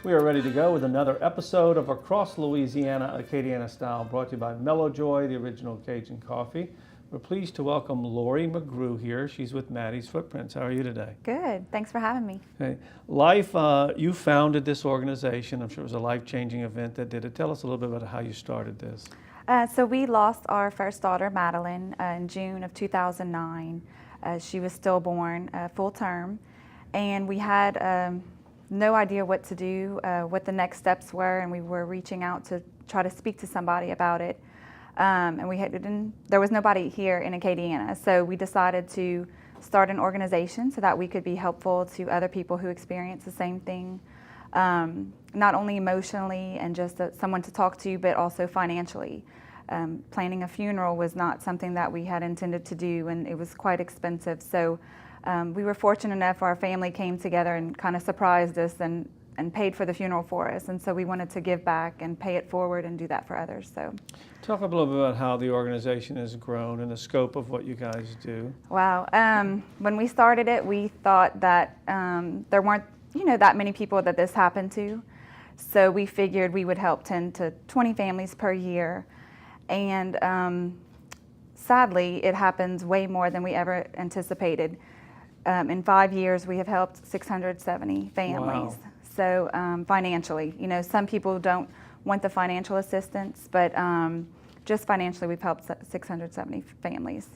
We are ready to go with another episode of Across Louisiana, Acadiana Style, brought to you by Mellow Joy, the original Cajun coffee. We're pleased to welcome Lori McGrew here. She's with Maddie's Footprints. How are you today? Good. Thanks for having me. Okay. You founded this organization. I'm sure it was a life-changing event that did it. Tell us a little bit about how you started this. So we lost our first daughter, Madeline, in June of 2009. She was stillborn, full term, and we had no idea what to do, what the next steps were, and we were reaching out to try to speak to somebody about it. And there was nobody here in Acadiana, so we decided to start an organization so that we could be helpful to other people who experience the same thing, not only emotionally and just someone to talk to, but also financially. Planning a funeral was not something that we had intended to do, and it was quite expensive. So we were fortunate enough our family came together and kind of surprised us and paid for the funeral for us. And so we wanted to give back and pay it forward and do that for others. So, talk a little bit about how the organization has grown and the scope of what you guys do. Wow. When we started it, we thought that there weren't, that many people that this happened to. So we figured we would help 10 to 20 families per year. And sadly, it happens way more than we ever anticipated. In 5 years, we have helped 670 families. Wow. So financially, some people don't want the financial assistance, but just financially, we've helped 670 families.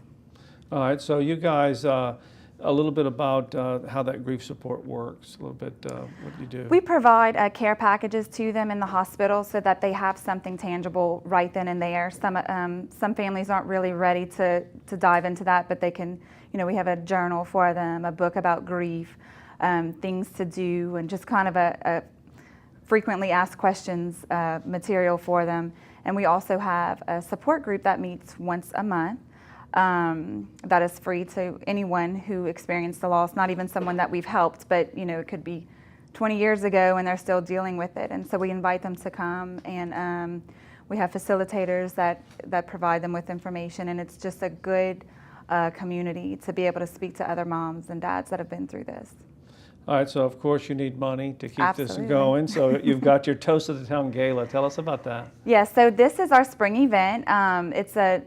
All right, so you guys, a little bit about how that grief support works, a little bit what you do. We provide care packages to them in the hospital so that they have something tangible right then and there. Some families aren't really ready to dive into that, but they can, we have a journal for them, a book about grief, things to do, and just kind of a frequently asked questions material for them. And we also have a support group that meets once a month. That is free to anyone who experienced a loss, not even someone that we've helped, but it could be 20 years ago and they're still dealing with it. And so we invite them to come, and we have facilitators that provide them with information, and it's just a good community to be able to speak to other moms and dads that have been through this. All right, so of course you need money to keep Absolutely. this going. So you've got your Toast of the Town Gala. Tell us about that. Yeah, so this is our spring event. It's a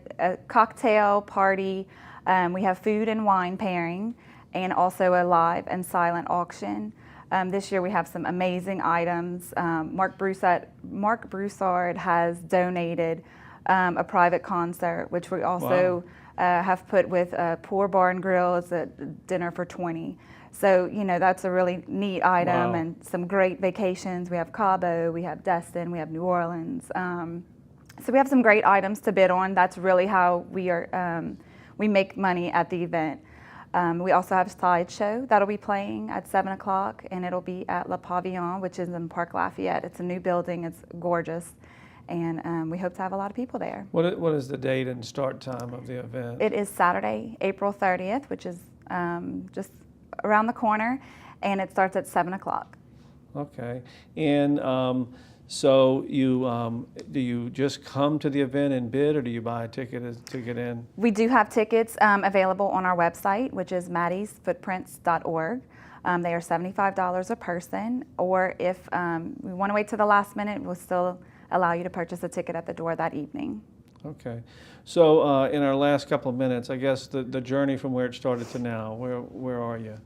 cocktail party. We have food and wine pairing, and also a live and silent auction. This year we have some amazing items. Mark Broussard has donated a private concert, which we also have put with a Poor Bar and Grill as a dinner for 20. So, that's a really neat item. Wow. And some great vacations. We have Cabo, we have Destin, we have New Orleans. So we have some great items to bid on. That's really how we make money at the event. We also have a slideshow that'll be playing at 7 o'clock, and it'll be at Le Pavillon, which is in Park Lafayette. It's a new building, it's gorgeous, and we hope to have a lot of people there. What is the date and start time of the event? It is Saturday, April 30th, which is just around the corner, and it starts at 7 o'clock. Okay, and so do you just come to the event and bid, or do you buy a ticket to get in? We do have tickets available on our website, which is maddiesfootprints.org. They are $75 a person, or if we want to wait to the last minute, we'll still allow you to purchase a ticket at the door that evening. Okay, so in our last couple of minutes, I guess the journey from where it started to now, where are you?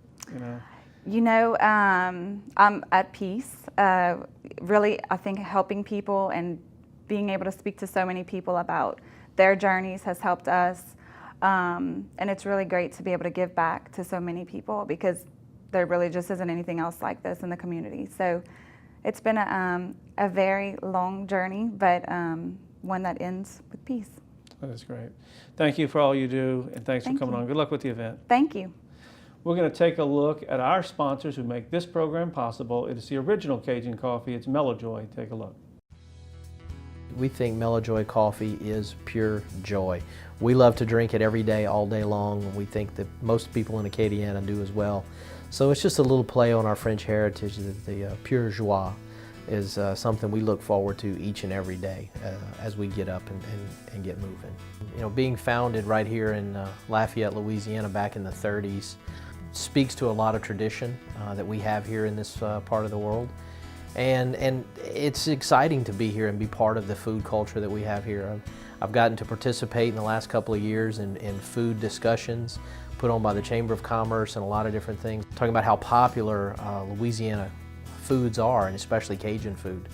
I'm at peace. Really, I think helping people and being able to speak to so many people about their journeys has helped us. And it's really great to be able to give back to so many people, because there really just isn't anything else like this in the community. So it's been a very long journey, but one that ends with peace. That is great. Thank you for all you do, and thanks for coming on. Good luck with the event. Thank you. We're going to take a look at our sponsors who make this program possible. It is the original Cajun coffee. It's Mellow Joy. Take a look. We think Mellow Joy coffee is pure joy. We love to drink it every day, all day long. We think that most people in Acadiana do as well. So it's just a little play on our French heritage. The pure joie is something we look forward to each and every day as we get up and get moving. Being founded right here in Lafayette, Louisiana back in the 30s speaks to a lot of tradition that we have here in this part of the world. And it's exciting to be here and be part of the food culture that we have here. I've gotten to participate in the last couple of years in food discussions put on by the Chamber of Commerce and a lot of different things, talking about how popular Louisiana foods are, and especially Cajun food.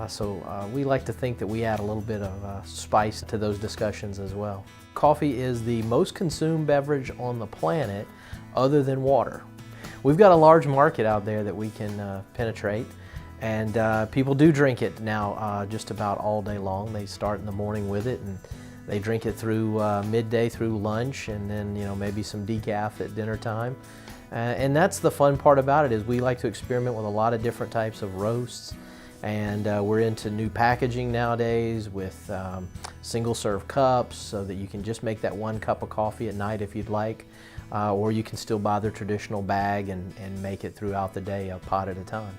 So we like to think that we add a little bit of spice to those discussions as well. Coffee is the most consumed beverage on the planet other than water. We've got a large market out there that we can penetrate, and people do drink it now just about all day long. They start in the morning with it, and they drink it through midday, through lunch, and then maybe some decaf at dinner time. And that's the fun part about it, is we like to experiment with a lot of different types of roasts, and we're into new packaging nowadays with single-serve cups, so that you can just make that one cup of coffee at night if you'd like, or you can still buy the traditional bag and make it throughout the day, a pot at a time.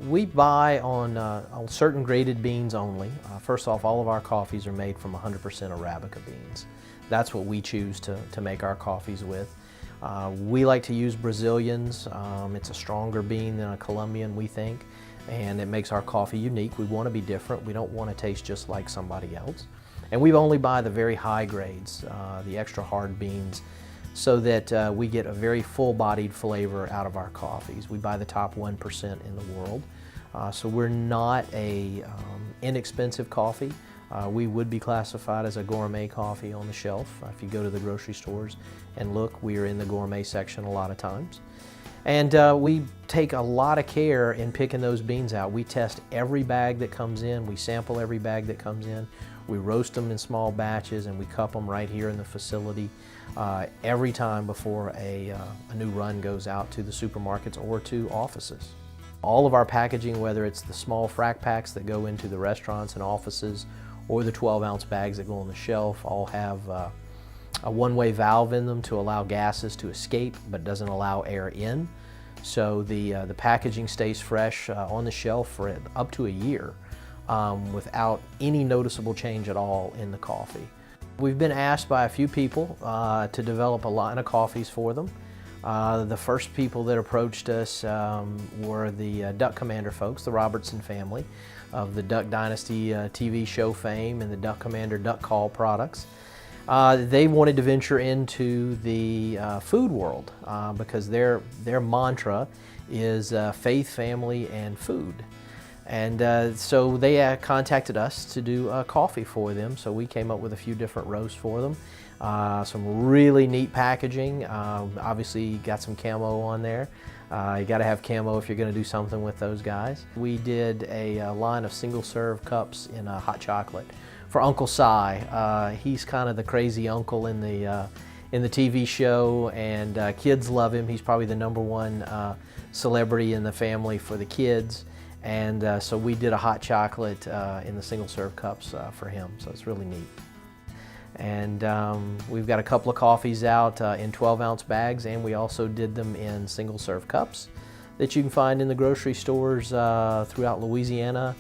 We buy on certain graded beans only. First off, all of our coffees are made from 100% Arabica beans. That's what we choose to make our coffees with. We like to use Brazilians. It's a stronger bean than a Colombian, we think, and it makes our coffee unique. We want to be different. We don't want to taste just like somebody else. And we only buy the very high grades, the extra hard beans, so that we get a very full-bodied flavor out of our coffees. We buy the top 1% in the world. So we're not a inexpensive coffee. We would be classified as a gourmet coffee on the shelf. If you go to the grocery stores and look, we are in the gourmet section a lot of times. And we take a lot of care in picking those beans out. We test every bag that comes in. We sample every bag that comes in. We roast them in small batches, and we cup them right here in the facility every time before a new run goes out to the supermarkets or to offices. All of our packaging, whether it's the small frac packs that go into the restaurants and offices or the 12-ounce bags that go on the shelf, all have a one-way valve in them to allow gases to escape but doesn't allow air in. So the packaging stays fresh on the shelf for up to a year without any noticeable change at all in the coffee. We've been asked by a few people to develop a line of coffees for them. The first people that approached us were the Duck Commander folks, the Robertson family of the Duck Dynasty TV show fame and the Duck Commander Duck Call products. They wanted to venture into the food world because their mantra is faith, family, and food. And so they contacted us to do coffee for them, so we came up with a few different roasts for them. Some really neat packaging. Obviously you got some camo on there. You got to have camo if you're going to do something with those guys. We did a line of single-serve cups in hot chocolate for Uncle Si. He's kind of the crazy uncle in the TV show, and kids love him. He's probably the #1 celebrity in the family for the kids. And so we did a hot chocolate in the single-serve cups for him, so it's really neat. And we've got a couple of coffees out in 12-ounce bags, and we also did them in single-serve cups that you can find in the grocery stores throughout Louisiana,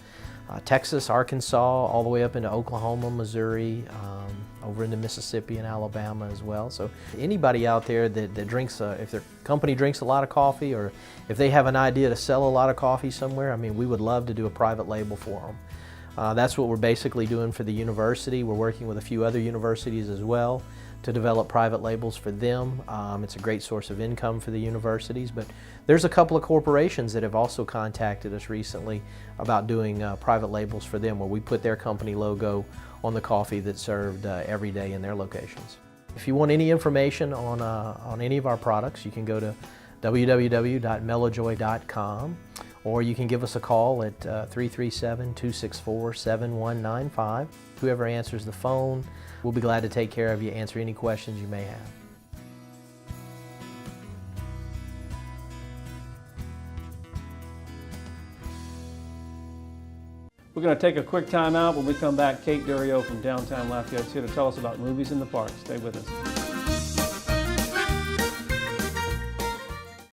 Texas, Arkansas, all the way up into Oklahoma, Missouri, over into Mississippi and Alabama as well. So anybody out there that drinks, if their company drinks a lot of coffee, or if they have an idea to sell a lot of coffee somewhere, I mean, we would love to do a private label for them. That's what we're basically doing for the university. We're working with a few other universities as well to develop private labels for them. It's a great source of income for the universities, but there's a couple of corporations that have also contacted us recently about doing private labels for them, where we put their company logo on the coffee that's served every day in their locations. If you want any information on any of our products, you can go to www.melojoy.com, or you can give us a call at 337-264-7195. Whoever answers the phone, we'll be glad to take care of you, answer any questions you may have. We're going to take a quick time out. When we come back, Kate Durio from downtown Lafayette is here to tell us about movies in the park. Stay with us.